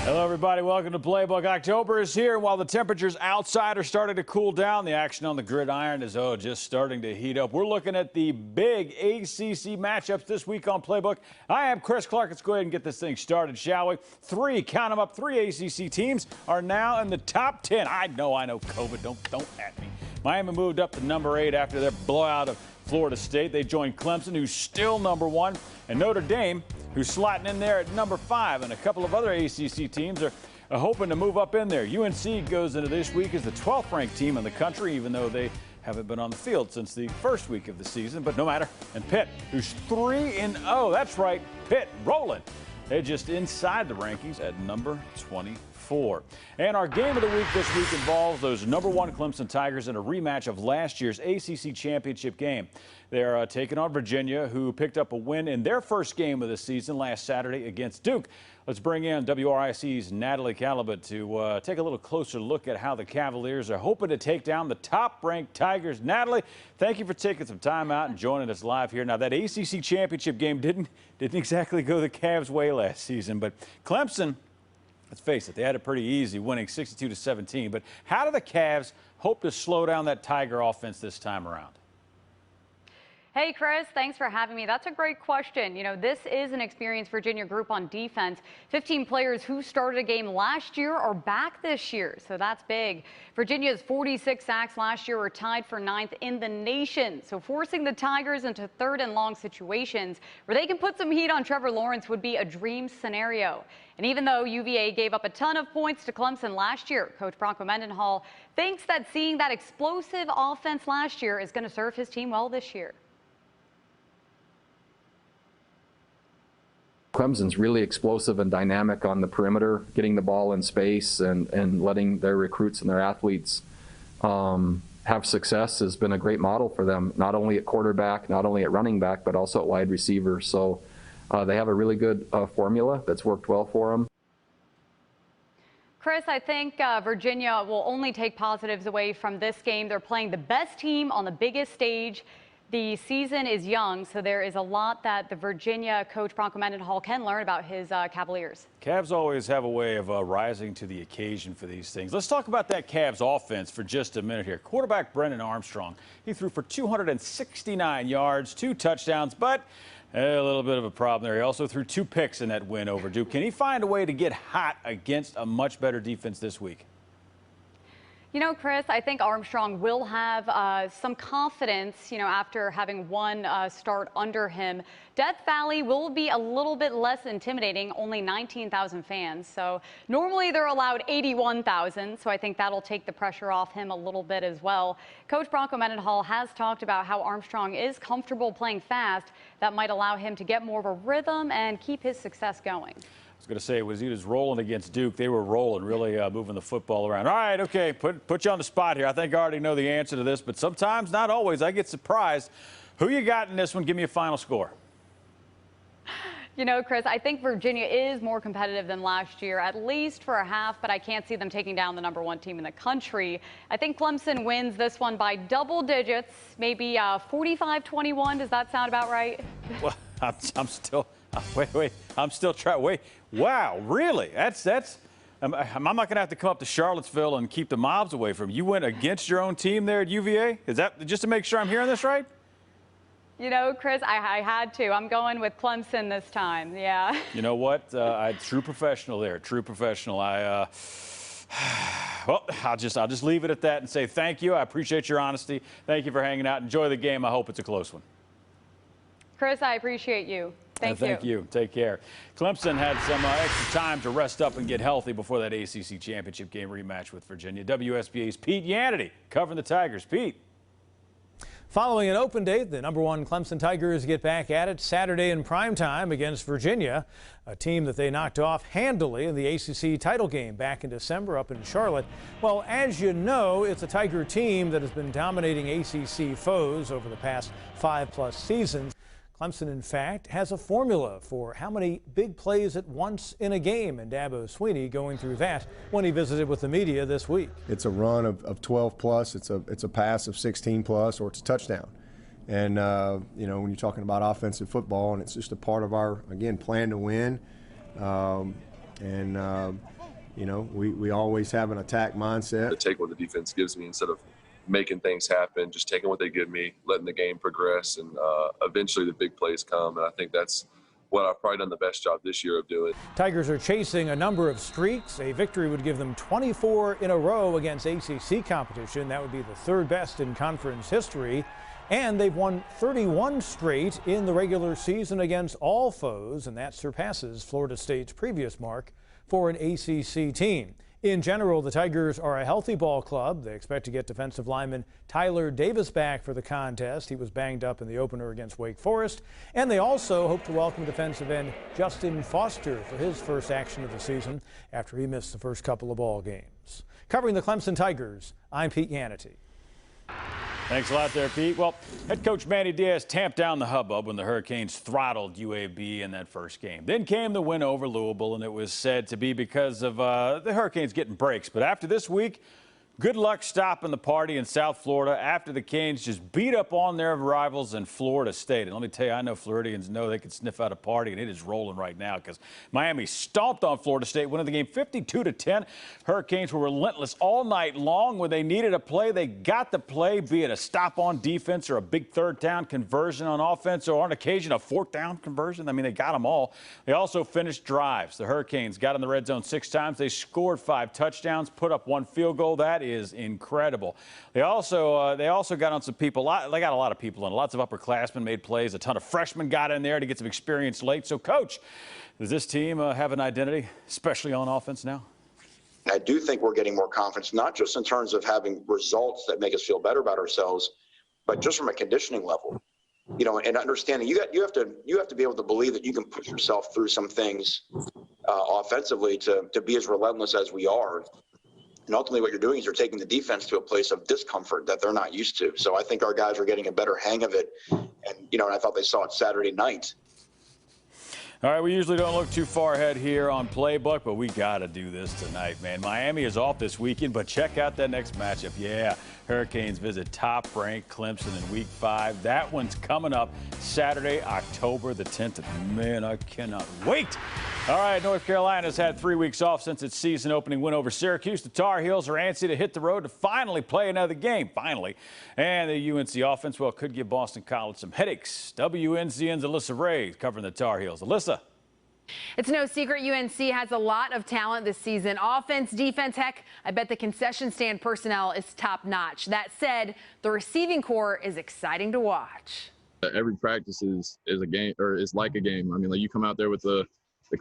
Hello, everybody. Welcome to Playbook. October is here. While the temperatures outside are starting to cool down, the action on the gridiron is, just starting to heat up. We're looking at the big ACC matchups this week on Playbook. I am Chris Clark. Let's go ahead and get this thing started, shall we? Count them up, three ACC teams are now in the top 10. I know, COVID. Don't at me. Miami moved up to number 8 after their blowout of Florida State. They joined Clemson, who's still number 1, and Notre Dame, who's slotting in there at number 5. And a couple of other ACC teams are hoping to move up in there. UNC goes into this week as the 12th ranked team in the country, even though they haven't been on the field since the first week of the season. But no matter. And Pitt, who's 3-0. That's right, Pitt rolling. They're just inside the rankings at number 24. And our game of the week this week involves those number 1 Clemson Tigers in a rematch of last year's ACC championship game. They're taking on Virginia, who picked up a win in their first game of the season last Saturday against Duke. Let's bring in WRIC's Natalie Calabut to take a little closer look at how the Cavaliers are hoping to take down the top-ranked Tigers. Natalie, thank you for taking some time out and joining us live here. Now, that ACC championship game didn't exactly go the Cavs' way last season, but Clemson, let's face it, they had it pretty easy, winning 62-17. But how do the Cavs hope to slow down that Tiger offense this time around? Hey, Chris, thanks for having me. That's a great question. You know, this is an experienced Virginia group on defense. 15 players who started a game last year are back this year, so that's big. Virginia's 46 sacks last year were tied for 9th in the nation, so forcing the Tigers into 3rd and long situations where they can put some heat on Trevor Lawrence would be a dream scenario. And even though UVA gave up a ton of points to Clemson last year, Coach Bronco Mendenhall thinks that seeing that explosive offense last year is going to serve his team well this year. Clemson's really explosive and dynamic on the perimeter, getting the ball in space and letting their recruits and their athletes have success has been a great model for them, not only at quarterback, not only at running back, but also at wide receiver. So they have a really good formula that's worked well for them. Chris, I think Virginia will only take positives away from this game. They're playing the best team on the biggest stage. The season is young, so there is a lot that the Virginia coach Bronco Mendenhall can learn about his Cavaliers. Cavs always have a way of rising to the occasion for these things. Let's talk about that Cavs offense for just a minute here. Quarterback Brennan Armstrong, he threw for 269 yards, 2 touchdowns, but a little bit of a problem there. He also threw 2 picks in that win over Duke. Can he find a way to get hot against a much better defense this week? You know, Chris, I think Armstrong will have some confidence, after having one start under him. Death Valley will be a little bit less intimidating, only 19,000 fans. So normally they're allowed 81,000, so I think that'll take the pressure off him a little bit as well. Coach Bronco Mendenhall has talked about how Armstrong is comfortable playing fast. That might allow him to get more of a rhythm and keep his success going. I was going to say, was he was rolling against Duke. They were rolling, really moving the football around. All right, okay, put you on the spot here. I think I already know the answer to this, but sometimes, not always, I get surprised. Who you got in this one? Give me a final score. You know, Chris, I think Virginia is more competitive than last year, at least for a half, but I can't see them taking down the number 1 team in the country. I think Clemson wins this one by double digits, maybe 45-21. Does that sound about right? Well, I'm still... Wait, I'm still trying. Wait, wow, really? That's. I'm not going to have to come up to Charlottesville and keep the mobs away from you. You went against your own team there at UVA? Is that just to make sure I'm hearing this right? You know, Chris, I had to. I'm going with Clemson this time. Yeah. You know what? True professional there. True professional. Well, I'll just leave it at that and say thank you. I appreciate your honesty. Thank you for hanging out. Enjoy the game. I hope it's a close one. Chris, I appreciate you. Thank you. Take care. Clemson had some extra time to rest up and get healthy before that ACC championship game rematch with Virginia. WSBA's Pete Yannity covering the Tigers. Pete. Following an open date, the number 1 Clemson Tigers get back at it Saturday in primetime against Virginia, a team that they knocked off handily in the ACC title game back in December up in Charlotte. Well, as you know, it's a Tiger team that has been dominating ACC foes over the past 5+ seasons. Clemson, in fact, has a formula for how many big plays at once in a game, and Dabo Swinney going through that when he visited with the media this week. It's a run of 12 plus, it's a pass of 16 plus, or it's a touchdown. And when you're talking about offensive football, and it's just a part of our, again, plan to win. You know, we always have an attack mindset. To take what the defense gives me instead of making things happen, just taking what they give me, letting the game progress, and eventually the big plays come. And I think that's what I've probably done the best job this year of doing. Tigers are chasing a number of streaks. A victory would give them 24 in a row against ACC competition. That would be the third best in conference history. And they've won 31 straight in the regular season against all foes, and that surpasses Florida State's previous mark for an ACC team. In general, the Tigers are a healthy ball club. They expect to get defensive lineman Tyler Davis back for the contest. He was banged up in the opener against Wake Forest. And they also hope to welcome defensive end Justin Foster for his first action of the season after he missed the first couple of ball games. Covering the Clemson Tigers, I'm Pete Yanity. Thanks a lot there, Pete. Well, head coach Manny Diaz tamped down the hubbub when the Hurricanes throttled UAB in that first game. Then came the win over Louisville, and it was said to be because of the Hurricanes getting breaks. But after this week, good luck stopping the party in South Florida after the Canes just beat up on their rivals in Florida State. And let me tell you, I know Floridians know they can sniff out a party, and it is rolling right now because Miami stomped on Florida State, winning the game 52-10. Hurricanes were relentless all night long. When they needed a play, they got the play, be it a stop on defense or a big third down conversion on offense, or on occasion a fourth down conversion. I mean, they got them all. They also finished drives. The Hurricanes got in the red zone 6 times. They scored 5 touchdowns, put up 1 field goal. That is incredible. They also got on some people. They got a lot of people in. Lots of upperclassmen made plays. A ton of freshmen got in there to get some experience late. So, Coach, does this team have an identity, especially on offense now? I do think we're getting more confidence, not just in terms of having results that make us feel better about ourselves, but just from a conditioning level. You know, and understanding you have to be able to believe that you can push yourself through some things offensively to be as relentless as we are. And ultimately what you're doing is you're taking the defense to a place of discomfort that they're not used to. So I think our guys are getting a better hang of it. And, you know, and I thought they saw it Saturday night. All right, we usually don't look too far ahead here on Playbook, but we got to do this tonight, man. Miami is off this weekend, but check out that next matchup. Yeah, Hurricanes visit top-ranked Clemson in Week 5. That one's coming up Saturday, October the 10th. And man, I cannot wait. All right, North Carolina's had 3 weeks off since its season-opening win over Syracuse. The Tar Heels are antsy to hit the road to finally play another game, finally. And the UNC offense, well, could give Boston College some headaches. WNZN's Alyssa Ray covering the Tar Heels. Alyssa. It's no secret UNC has a lot of talent this season. Offense, defense, heck, I bet the concession stand personnel is top-notch. That said, the receiving corps is exciting to watch. Every practice is a game, or is like a game. I mean, like, you come out there with the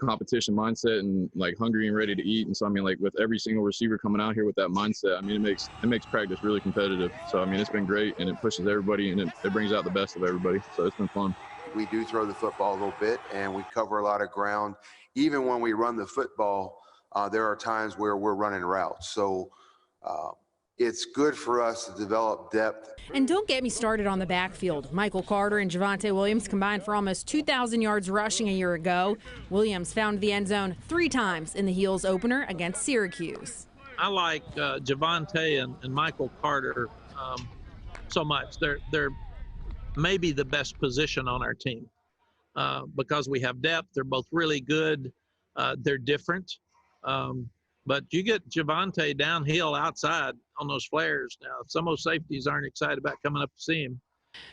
competition mindset and like hungry and ready to eat. And so, I mean, like, with every single receiver coming out here with that mindset, I mean, it makes practice really competitive. So, I mean, it's been great, and it pushes everybody, and it brings out the best of everybody. So it's been fun. We do throw the football a little bit, and we cover a lot of ground. Even when we run the football, there are times where we're running routes. So it's good for us to develop depth. And don't get me started on the backfield. Michael Carter and Javonte Williams combined for almost 2,000 yards rushing a year ago. Williams found the end zone 3 times in the Heels opener against Syracuse. I like Javonte and Michael Carter so much. They're maybe the best position on our team because we have depth. They're both really good. They're different. But you get Javonte downhill outside on those flares. Now, some of those safeties aren't excited about coming up to see him.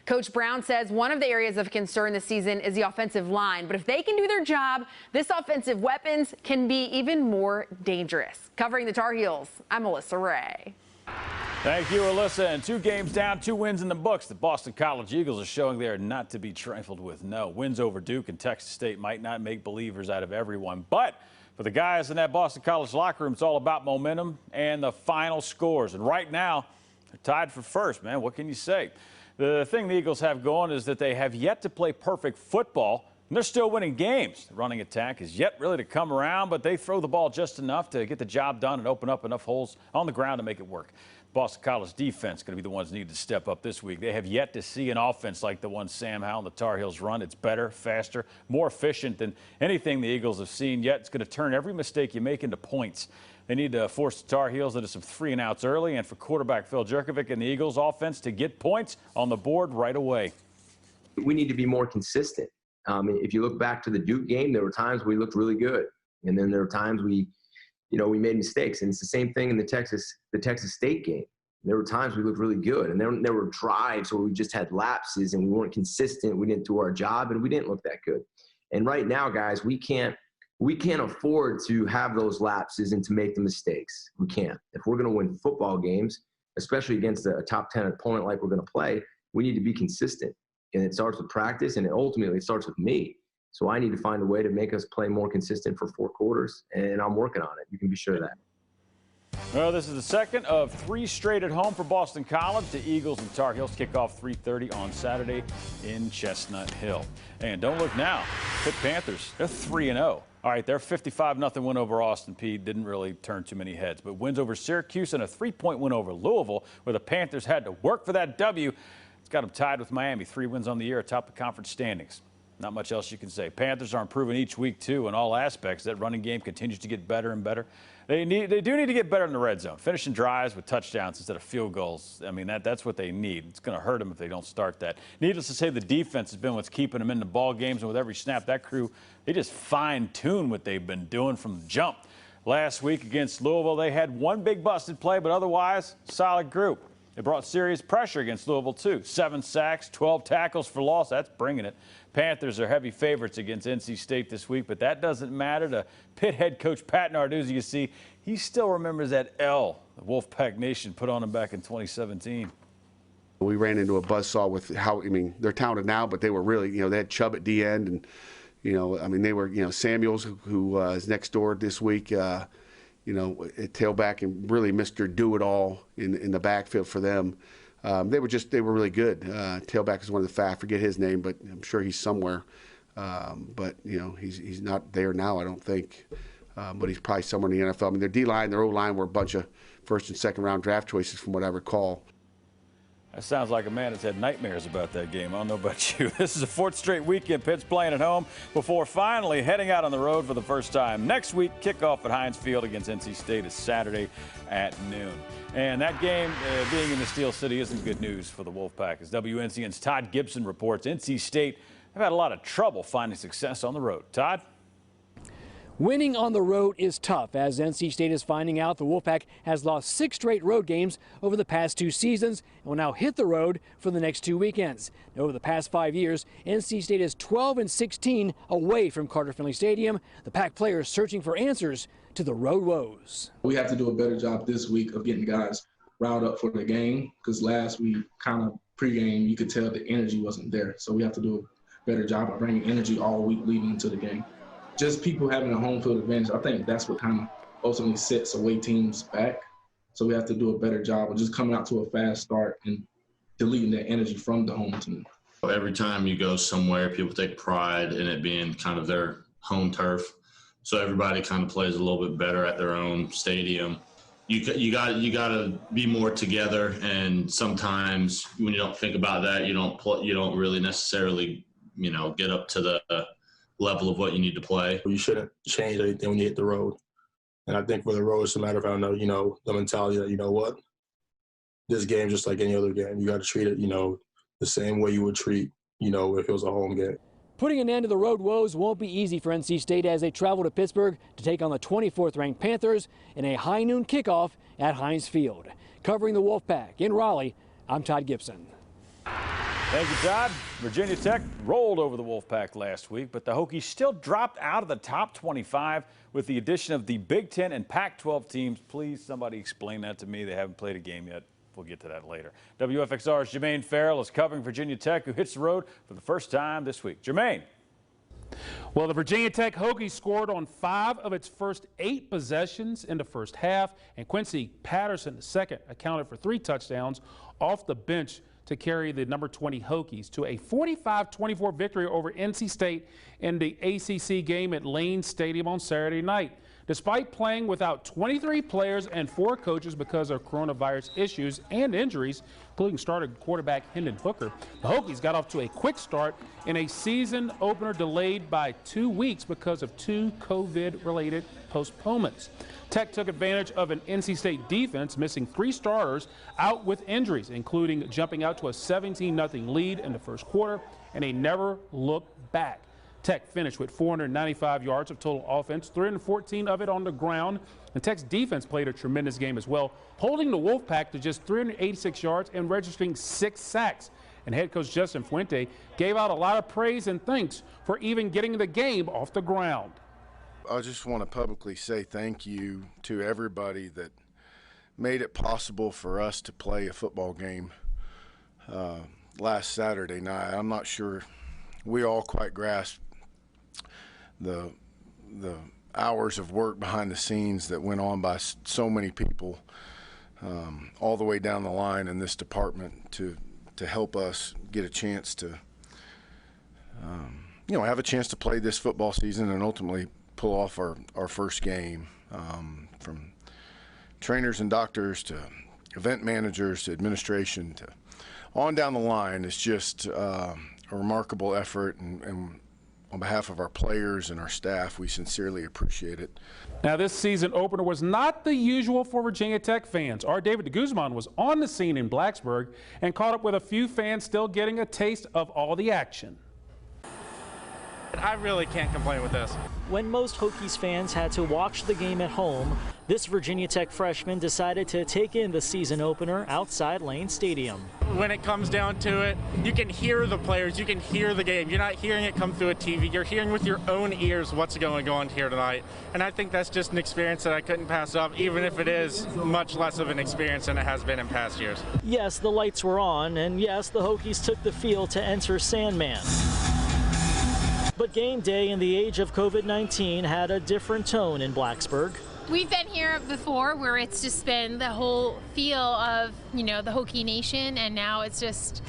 Coach Brown says one of the areas of concern this season is the offensive line. But if they can do their job, this offensive weapons can be even more dangerous. Covering the Tar Heels, I'm Alyssa Ray. Thank you, Alyssa. And 2 games down, 2 wins in the books. The Boston College Eagles are showing they are not to be trifled with. No, wins over Duke and Texas State might not make believers out of everyone. But for the guys in that Boston College locker room, it's all about momentum and the final scores. And right now, they're tied for first, man. What can you say? The thing the Eagles have going is that they have yet to play perfect football, and they're still winning games. The running attack is yet really to come around, but they throw the ball just enough to get the job done and open up enough holes on the ground to make it work. Boston College defense going to be the ones needed to step up this week. They have yet to see an offense like the one Sam Howell and the Tar Heels run. It's better, faster, more efficient than anything the Eagles have seen yet. It's going to turn every mistake you make into points. They need to force the Tar Heels into some 3-and-outs early, and for quarterback Phil Jurkovec and the Eagles offense to get points on the board right away. We need to be more consistent. If you look back to the Duke game, there were times we looked really good, and then there were times we we made mistakes. And it's the same thing in the Texas State game. There were times we looked really good, and then there were drives where we just had lapses and we weren't consistent. We didn't do our job, and we didn't look that good. And right now, guys, we can't afford to have those lapses and to make the mistakes. We can't. If we're going to win football games, especially against a top 10 opponent like we're going to play, we need to be consistent. And it starts with practice, and ultimately it starts with me. So I need to find a way to make us play more consistent for 4 quarters, and I'm working on it. You can be sure of that. Well, this is the second of 3 straight at home for Boston College. The Eagles and Tar Heels kick off 3:30 on Saturday in Chestnut Hill. And don't look now, Pitt Panthers, they're 3-0. All right, their 55-0 win over Austin Peay didn't really turn too many heads, but wins over Syracuse and a 3-point win over Louisville, where the Panthers had to work for that W. It's got them tied with Miami, 3 wins on the year atop the conference standings. Not much else you can say. Panthers are improving each week, too, in all aspects. That running game continues to get better and better. They do need to get better in the red zone, finishing drives with touchdowns instead of field goals. I mean, that's what they need. It's going to hurt them if they don't start that. Needless to say, the defense has been what's keeping them in the ball games, and with every snap, that crew, they just fine-tune what they've been doing from the jump. Last week against Louisville, they had one big busted play, but otherwise, solid group. They brought serious pressure against Louisville, too. 7 sacks, 12 tackles for loss. That's bringing it. Panthers are heavy favorites against NC State this week, but that doesn't matter to Pitt head coach Pat Narduzzi. You see, he still remembers that L the Wolfpack Nation put on him back in 2017. We ran into a buzzsaw with they're talented now, but they were really, they had Chubb at D end, and, they were, Samuels, who is next door this week, at tailback, and really Mr. Do-It-All in the backfield for them. They were really good. Tailback is one of the I forget his name, but I'm sure he's somewhere. But he's not there now, I don't think. But he's probably somewhere in the NFL. I mean, their D-line, their O-line were a bunch of first and second round draft choices from what I recall. That sounds like a man that's had nightmares about that game. I don't know about you. This is a 4th straight weekend. Pitt's playing at home before finally heading out on the road for the first time. Next week, kickoff at Heinz Field against NC State is Saturday at noon. And that game being in the Steel City isn't good news for the Wolfpack. As WNCN's Todd Gibson reports, NC State have had a lot of trouble finding success on the road. Todd? Winning on the road is tough, as NC State is finding out the Wolfpack has lost 6 straight road games over the past 2 seasons and will now hit the road for the next 2 weekends. Over the past 5 years, NC State is 12-16 away from Carter Finley Stadium. The Pack players searching for answers to the road woes. We have to do a better job this week of getting guys riled up for the game, because last week, kind of pregame, you could tell the energy wasn't there. So we have to do a better job of bringing energy all week leading into the game. Just people having a home field advantage, I think that's what kind of ultimately sets away teams back. So we have to do a better job of just coming out to a fast start and deleting that energy from the home team. Every time you go somewhere, people take pride in it being kind of their home turf. So everybody kind of plays a little bit better at their own stadium. You got to be more together, and sometimes when you don't think about that, you don't really necessarily get up to the level of what you need to play. You shouldn't change anything when you hit the road. And I think for the road, it's a matter of, the mentality that, what, this game just like any other game. You got to treat it, the same way you would treat, if it was a home game. Putting an end to the road woes won't be easy for NC State as they travel to Pittsburgh to take on the 24th-ranked Panthers in a high noon kickoff at Heinz Field. Covering the Wolfpack in Raleigh, I'm Todd Gibson. Thank you, Todd. Virginia Tech rolled over the Wolfpack last week, but the Hokies still dropped out of the top 25 with the addition of the Big Ten and Pac-12 teams. Please, somebody explain that to me. They haven't played a game yet. We'll get to that later. WFXR's Jermaine Farrell is covering Virginia Tech, who hits the road for the first time this week. Jermaine. Well, the Virginia Tech Hokies scored on 5 of its first 8 possessions in the first half, and Quincy Patterson, the second, accounted for 3 touchdowns off the bench to carry the number 20 Hokies to a 45-24 victory over NC State in the ACC game at Lane Stadium on Saturday night. Despite playing without 23 players and 4 coaches because of coronavirus issues and injuries, including starting quarterback Hendon Hooker, the Hokies got off to a quick start in a season opener delayed by 2 weeks because of 2 COVID-related postponements. Tech took advantage of an NC State defense missing 3 starters out with injuries, including jumping out to a 17-0 lead in the first quarter and a never look back. Tech finished with 495 yards of total offense, 314 of it on the ground. And Tech's defense played a tremendous game as well, holding the Wolfpack to just 386 yards and registering 6 sacks. And head coach Justin Fuente gave out a lot of praise and thanks for even getting the game off the ground. I just want to publicly say thank you to everybody that made it possible for us to play a football game last Saturday night. I'm not sure we all quite grasped the hours of work behind the scenes that went on by so many people all the way down the line in this department to help us get a chance to have a chance to play this football season and ultimately pull off our first game. From trainers and doctors to event managers to administration to on down the line, it's just a remarkable effort, and on behalf of our players and our staff, we sincerely appreciate it. Now, this season opener was not the usual for Virginia Tech fans. Our David DeGuzman was on the scene in Blacksburg and caught up with a few fans still getting a taste of all the action. I really can't complain with this. When most Hokies fans had to watch the game at home, this Virginia Tech freshman decided to take in the season opener outside Lane Stadium. When it comes down to it, you can hear the players, you can hear the game. You're not hearing it come through a TV. You're hearing with your own ears what's going on here tonight. And I think that's just an experience that I couldn't pass up, even if it is much less of an experience than it has been in past years. Yes, the lights were on, and yes, the Hokies took the field to enter Sandman. But game day in the age of COVID-19 had a different tone in Blacksburg. We've been here before where it's just been the whole feel of, the Hokie Nation, and now it's just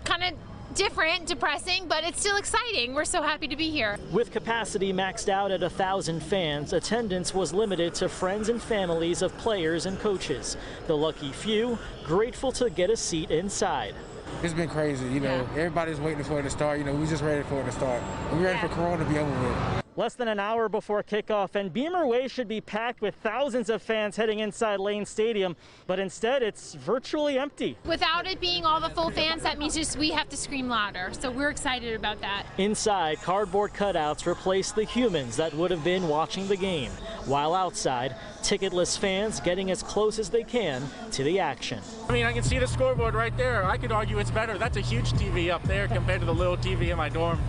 kind of different, depressing, but it's still exciting. We're so happy to be here. With capacity maxed out at 1,000 fans, attendance was limited to friends and families of players and coaches. The lucky few grateful to get a seat inside. It's been crazy, everybody's waiting for it to start. We just ready for it to start. We're ready for Corona to be over with. Less than an hour before kickoff, and Beamer Way should be packed with thousands of fans heading inside Lane Stadium, but instead it's virtually empty. Without it being all the full fans, that means just we have to scream louder, so we're excited about that. Inside, cardboard cutouts replace the humans that would have been watching the game, while outside, ticketless fans getting as close as they can to the action. I can see the scoreboard right there. I could argue it's better. That's a huge TV up there compared to the little TV in my dorm.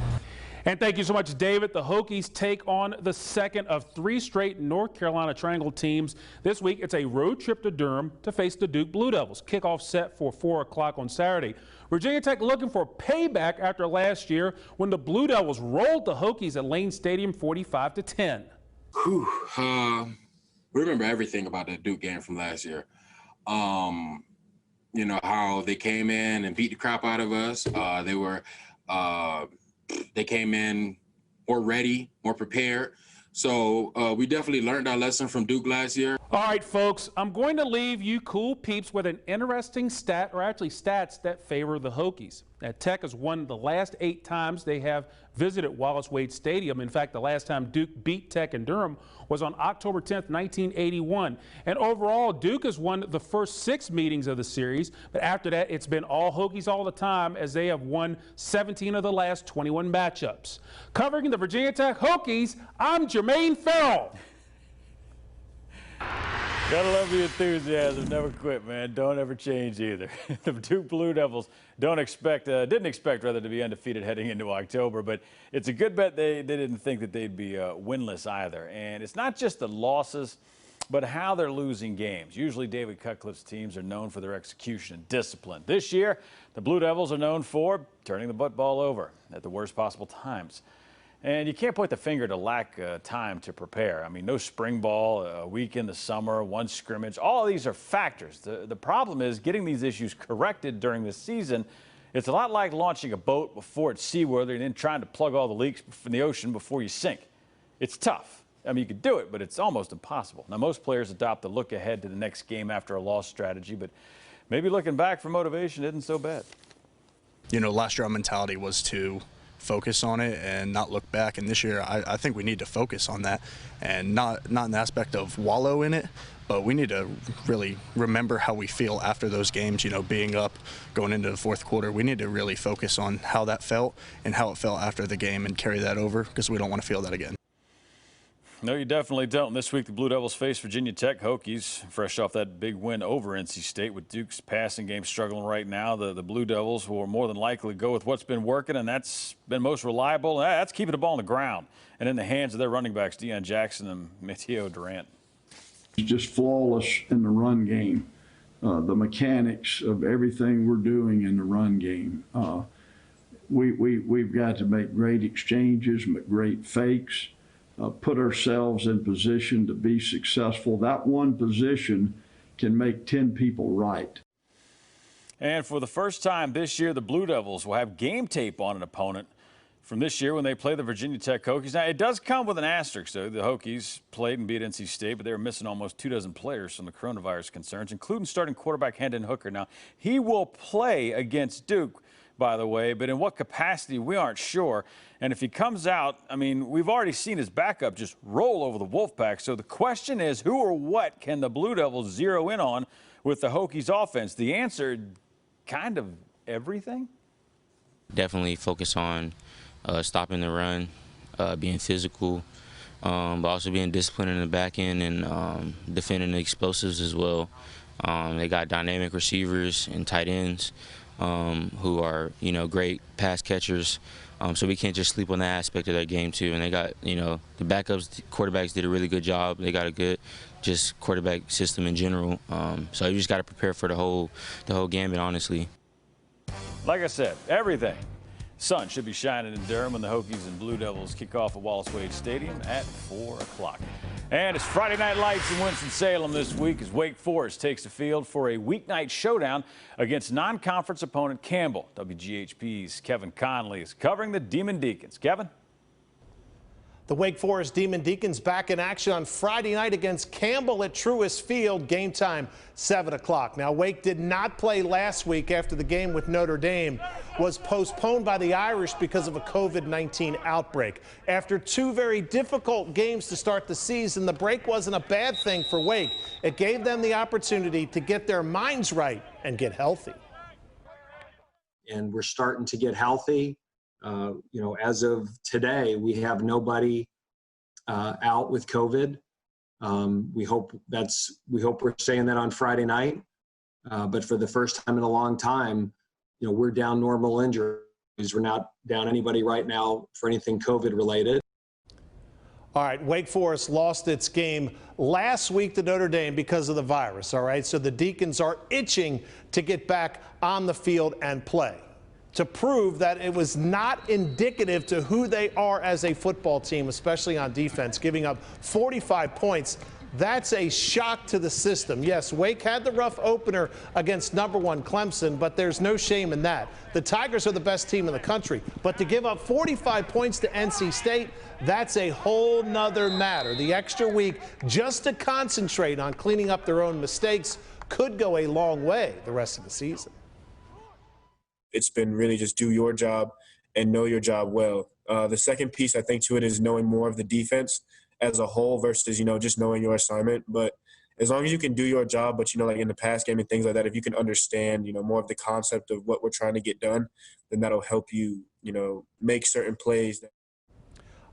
And thank you so much, David. The Hokies take on the second of 3 straight North Carolina Triangle teams. This week, it's a road trip to Durham to face the Duke Blue Devils. Kickoff set for 4 o'clock on Saturday. Virginia Tech looking for payback after last year when the Blue Devils rolled the Hokies at Lane Stadium 45-10. We remember everything about the Duke game from last year. How they came in and beat the crap out of us. They came in more ready, more prepared. So we definitely learned our lesson from Duke last year. All right, folks, I'm going to leave you cool peeps with an interesting stat, or actually stats that favor the Hokies. Now, Tech has won the last 8 times they have visited Wallace-Wade Stadium. In fact, the last time Duke beat Tech in Durham was on October 10th, 1981. And overall, Duke has won the first 6 meetings of the series, but after that, it's been all Hokies all the time as they have won 17 of the last 21 matchups. Covering the Virginia Tech Hokies, I'm Jermaine Farrell. Gotta love the enthusiasm. Never quit, man. Don't ever change either. The Duke Blue Devils didn't expect to be undefeated heading into October, but it's a good bet they didn't think that they'd be winless either. And it's not just the losses, but how they're losing games. Usually David Cutcliffe's teams are known for their execution and discipline. This year, the Blue Devils are known for turning the football over at the worst possible times. And you can't point the finger to lack time to prepare. No spring ball, a week in the summer, 1 scrimmage. All of these are factors. The problem is getting these issues corrected during the season. It's a lot like launching a boat before it's seaworthy and then trying to plug all the leaks in the ocean before you sink. It's tough. You could do it, but it's almost impossible. Now, most players adopt the look ahead to the next game after a loss strategy, but maybe looking back for motivation isn't so bad. Last year our mentality was to focus on it and not look back. And this year, I think we need to focus on that, and not in the aspect of wallow in it, but we need to really remember how we feel after those games, you know, being up, going into the fourth quarter. We need to really focus on how that felt and how it felt after the game and carry that over, because we don't want to feel that again. No, you definitely don't. This week, the Blue Devils face Virginia Tech Hokies, fresh off that big win over NC State. With Duke's passing game struggling right now, the Blue Devils will more than likely go with what's been working, and that's been most reliable. That's keeping the ball on the ground and in the hands of their running backs, Deion Jackson and Mateo Durant. Just flawless in the run game. The mechanics of everything we're doing in the run game. We've got to make great exchanges, make great fakes, put ourselves in position to be successful. That one position can make 10 people right. And for the first time this year, the Blue Devils will have game tape on an opponent from this year when they play the Virginia Tech Hokies. Now, it does come with an asterisk, though. The Hokies played and beat NC State, but they were missing almost 24 players from the coronavirus concerns, including starting quarterback Hendon Hooker. Now, he will play against Duke, by the way, but in what capacity, we aren't sure. And if he comes out, I mean, we've already seen his backup just roll over the Wolfpack. So the question is, who or what can the Blue Devils zero in on with the Hokies offense? The answer, kind of everything. Definitely focus on stopping the run, being physical, but also being disciplined in the back end and defending the explosives as well. They got dynamic receivers and tight ends who are, you know, great pass catchers. So we can't just sleep on that aspect of their game too. And they got, you know, the backups, the quarterbacks did a really good job. They got a good, just quarterback system in general. So you just got to prepare for the whole gambit, honestly. Like I said, everything. Sun should be shining in Durham when the Hokies and Blue Devils kick off at Wallace Wade Stadium at 4 o'clock. And it's Friday Night Lights in Winston-Salem this week as Wake Forest takes the field for a weeknight showdown against non-conference opponent Campbell. WGHP's Kevin Conley is covering the Demon Deacons. Kevin? The Wake Forest Demon Deacons back in action on Friday night against Campbell at Truist Field. Game time 7 o'clock. Now, Wake did not play last week after the game with Notre Dame was postponed by the Irish because of a COVID-19 outbreak. After two very difficult games to start the season, the break wasn't a bad thing for Wake. It gave them the opportunity to get their minds right and get healthy. And we're starting to get healthy. You know, as of today, we have nobody out with COVID. We hope we're saying that on Friday night. But for the first time in a long time, you know, we're down normal injuries. We're not down anybody right now for anything COVID related. All right, Wake Forest lost its game last week to Notre Dame because of the virus. All right, so the Deacons are itching to get back on the field and play, to prove that it was not indicative to who they are as a football team, especially on defense, giving up 45 points. That's a shock to the system. Yes, Wake had the rough opener against #1 Clemson, but there's no shame in that. The Tigers are the best team in the country, but to give up 45 points to NC State, that's a whole nother matter. The extra week just to concentrate on cleaning up their own mistakes could go a long way the rest of the season. It's been really just do your job and know your job well. The second piece, I think, to it is knowing more of the defense as a whole versus, you know, just knowing your assignment. But as long as you can do your job, but, you know, like in the pass game and things like that, if you can understand, you know, more of the concept of what we're trying to get done, then that'll help you, you know, make certain plays.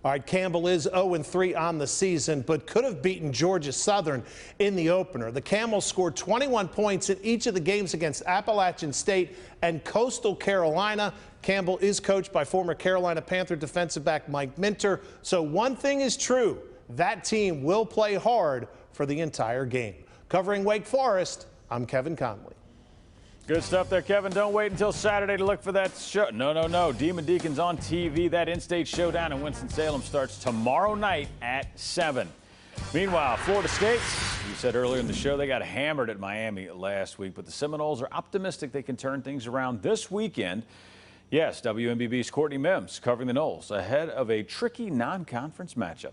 All right, Campbell is 0-3 on the season, but could have beaten Georgia Southern in the opener. The Camels scored 21 points in each of the games against Appalachian State and Coastal Carolina. Campbell is coached by former Carolina Panther defensive back Mike Minter. So one thing is true, that team will play hard for the entire game. Covering Wake Forest, I'm Kevin Conley. Good stuff there, Kevin. Don't wait until Saturday to look for that show. No. Demon Deacons on TV. That in-state showdown in Winston-Salem starts tomorrow night at 7. Meanwhile, Florida State, you said earlier in the show, they got hammered at Miami last week, but the Seminoles are optimistic they can turn things around this weekend. Yes, WMBB's Courtney Mims covering the Noles ahead of a tricky non-conference matchup.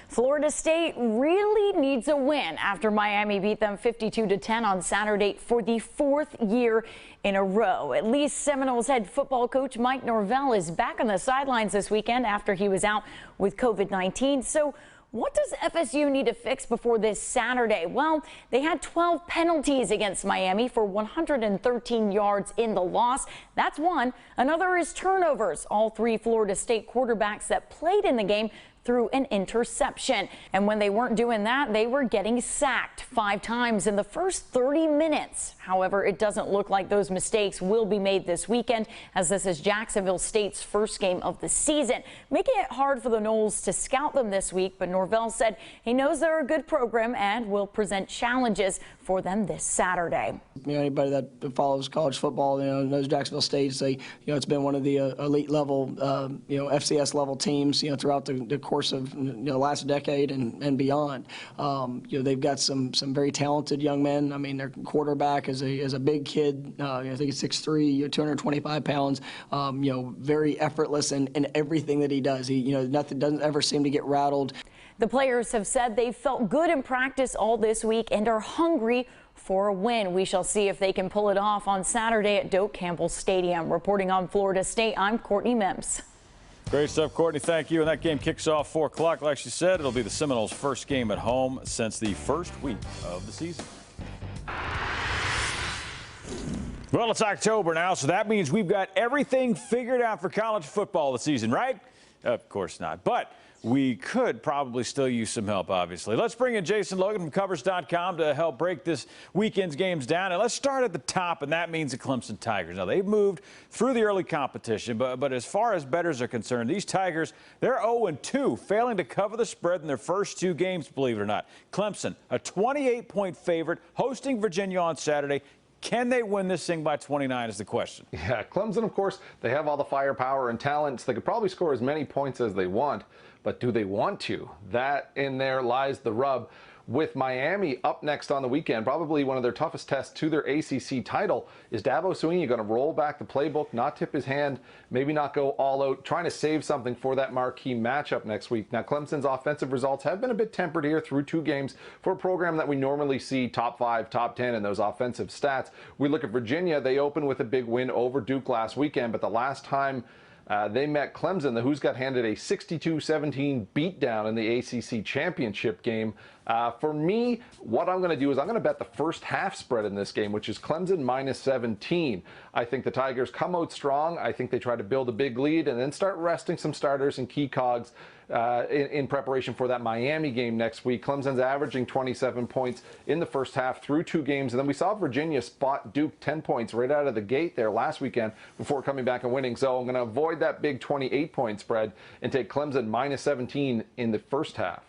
Florida State really needs a win after Miami beat them 52-10 on Saturday for the 4th year in a row. At least Seminoles head football coach Mike Norvell is back on the sidelines this weekend after he was out with COVID-19. So what does FSU need to fix before this Saturday? Well, they had 12 penalties against Miami for 113 yards in the loss. That's one. Another is turnovers. All 3 Florida State quarterbacks that played in the game threw an interception. And when they weren't doing that, they were getting sacked 5 times in the first 30 minutes. However, it doesn't look like those mistakes will be made this weekend, as this is Jacksonville State's first game of the season, making it hard for the Noles to scout them this week. But Norvell said he knows they're a good program and will present challenges for them this Saturday. Anybody that follows college football, knows Jacksonville State. It's been one of the elite level, FCS level teams, throughout the course of the last decade and beyond. They've got some very talented young men. I mean, their quarterback is a big kid. I think he's 6'3", 225 pounds. Very effortless in everything that he does. Nothing doesn't ever seem to get rattled. The players have said they felt good in practice all this week and are hungry for a win. We shall see if they can pull it off on Saturday at Doak Campbell Stadium. Reporting on Florida State, I'm Courtney Mims. Great stuff, Courtney. Thank you. And that game kicks off 4 o'clock. Like she said, it'll be the Seminoles' first game at home since the first week of the season. Well, it's October now, so that means we've got everything figured out for college football this season, right? Of course not. But we could probably still use some help, obviously. Let's bring in Jason Logan from Covers.com to help break this weekend's games down. And let's start at the top, and that means the Clemson Tigers. Now, they've moved through the early competition, but as far as bettors are concerned, these Tigers, they're 0-2, failing to cover the spread in their first 2 games, believe it or not. Clemson, a 28-point favorite, hosting Virginia on Saturday. Can they win this thing by 29 is the question. Yeah, Clemson, of course, they have all the firepower and talent, so they could probably score as many points as they want. But do they want to? That in there lies the rub. With Miami up next on the weekend, probably one of their toughest tests to their ACC title, is Dabo Swinney going to roll back the playbook, not tip his hand, maybe not go all out, trying to save something for that marquee matchup next week. Now, Clemson's offensive results have been a bit tempered here through 2 games for a program that we normally see top 5, top 10 in those offensive stats. We look at Virginia. They opened with a big win over Duke last weekend, but the last time they met Clemson, the Who's got handed a 62-17 beatdown in the ACC championship game. For me, what I'm going to do is I'm going to bet the first half spread in this game, which is Clemson -17. I think the Tigers come out strong. I think they try to build a big lead and then start resting some starters and key cogs in preparation for that Miami game next week. Clemson's averaging 27 points in the first half through 2 games. And then we saw Virginia spot Duke 10 points right out of the gate there last weekend before coming back and winning. So I'm going to avoid that big 28-point spread and take Clemson -17 in the first half.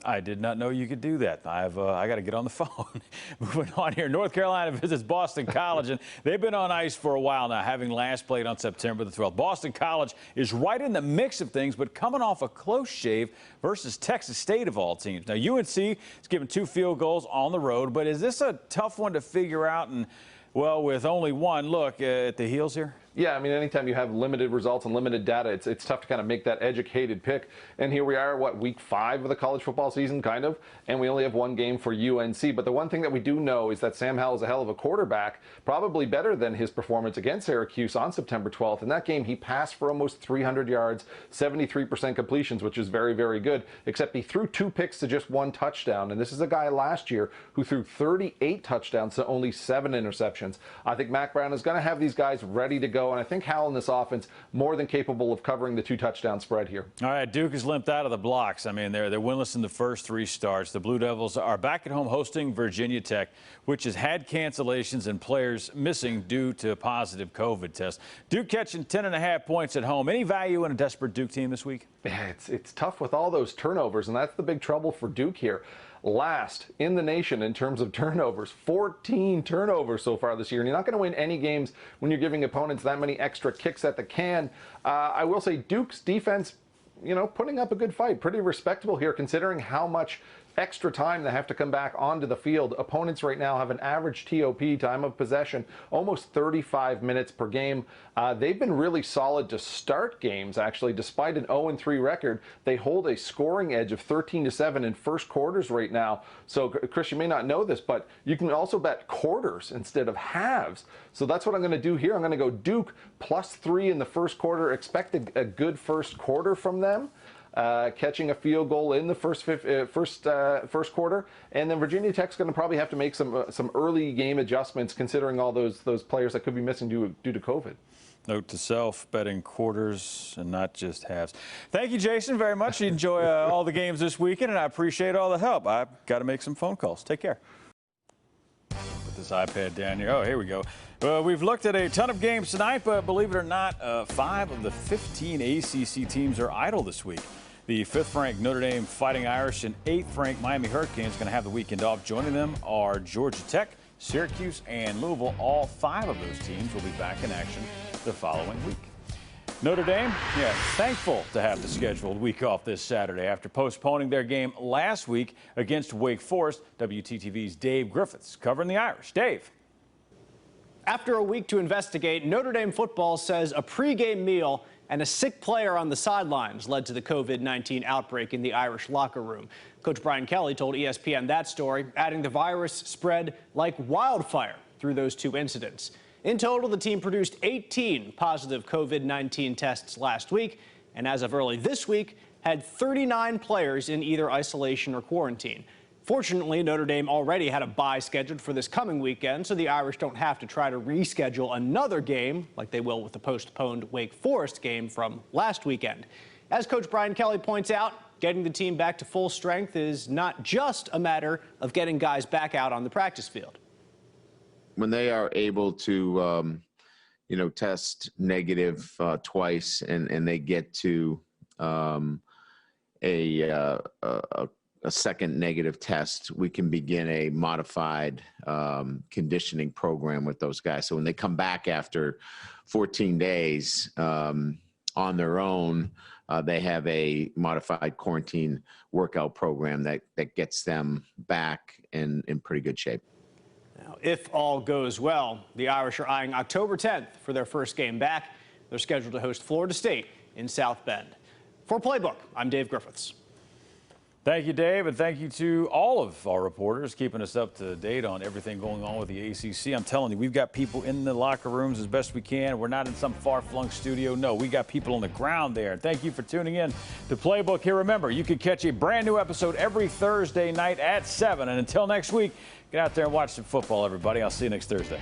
I did not know you could do that. I got to get on the phone. Moving on here, North Carolina visits Boston College, and they've been on ice for a while now, having last played on September the 12th. Boston College is right in the mix of things, but coming off a close shave versus Texas State of all teams. Now, UNC is given 2 field goals on the road, but is this a tough one to figure out? And, well, with only one look at the heels here? Yeah, I mean, anytime you have limited results and limited data, it's tough to kind of make that educated pick. And here we are, week 5 of the college football season, kind of, and we only have 1 game for UNC. But the one thing that we do know is that Sam Howell is a hell of a quarterback, probably better than his performance against Syracuse on September 12th. In that game, he passed for almost 300 yards, 73% completions, which is very, very good, except he threw 2 picks to just 1 touchdown. And this is a guy last year who threw 38 touchdowns to only 7 interceptions. I think Mac Brown is going to have these guys ready to go. And I think Howell in this offense more than capable of covering the 2-touchdown spread here. All right, Duke has limped out of the blocks. I mean, they're winless in the first 3 starts. The Blue Devils are back at home hosting Virginia Tech, which has had cancellations and players missing due to positive COVID tests. Duke catching 10.5 points at home. Any value in a desperate Duke team this week? Yeah, it's tough with all those turnovers, and that's the big trouble for Duke here. Last in the nation in terms of turnovers, 14 turnovers so far this year. And you're not going to win any games when you're giving opponents that many extra kicks at the can. I will say Duke's defense, putting up a good fight, pretty respectable here considering how much extra time they have to come back onto the field. Opponents right now have an average TOP, time of possession, almost 35 minutes per game. They've been really solid to start games, actually. Despite an 0-3 record, they hold a scoring edge of 13-7 in first quarters right now. So, Chris, you may not know this, but you can also bet quarters instead of halves. So that's what I'm going to do here. I'm going to go Duke +3 in the first quarter. Expect a good first quarter from them. Catching a field goal in the first quarter, and then Virginia Tech's going to probably have to make some early game adjustments, considering all those players that could be missing due to COVID. Note to self: betting quarters and not just halves. Thank you, Jason, very much. You enjoy all the games this weekend, and I appreciate all the help. I've got to make some phone calls. Take care. Put this iPad down here. Oh, here we go. We've looked at a ton of games tonight, but believe it or not, 5 of the 15 ACC teams are idle this week. The 5th-ranked Notre Dame Fighting Irish and 8th-ranked Miami Hurricanes going to have the weekend off. Joining them are Georgia Tech, Syracuse, and Louisville. All 5 of those teams will be back in action the following week. Notre Dame, thankful to have the scheduled week off this Saturday after postponing their game last week against Wake Forest. WTTV's Dave Griffiths covering the Irish. Dave. After a week to investigate, Notre Dame football says a pregame meal and a sick player on the sidelines led to the COVID-19 outbreak in the Irish locker room. Coach Brian Kelly told ESPN that story, adding the virus spread like wildfire through those 2 incidents. In total, the team produced 18 positive COVID-19 tests last week, and as of early this week, had 39 players in either isolation or quarantine. Fortunately, Notre Dame already had a bye scheduled for this coming weekend, so the Irish don't have to try to reschedule another game like they will with the postponed Wake Forest game from last weekend. As Coach Brian Kelly points out, getting the team back to full strength is not just a matter of getting guys back out on the practice field. When they are able to, test negative twice and they get to a second negative test, we can begin a modified conditioning program with those guys. So when they come back after 14 days on their own, they have a modified quarantine workout program that gets them back in pretty good shape. Now, if all goes well, the Irish are eyeing October 10th for their first game back. They're scheduled to host Florida State in South Bend. For Playbook, I'm Dave Griffiths. Thank you, Dave, and thank you to all of our reporters keeping us up to date on everything going on with the ACC. I'm telling you, we've got people in the locker rooms as best we can. We're not in some far-flung studio. No, we got people on the ground there. Thank you for tuning in to Playbook. Here, remember, you can catch a brand new episode every Thursday night at 7. And until next week, get out there and watch some football, everybody. I'll see you next Thursday.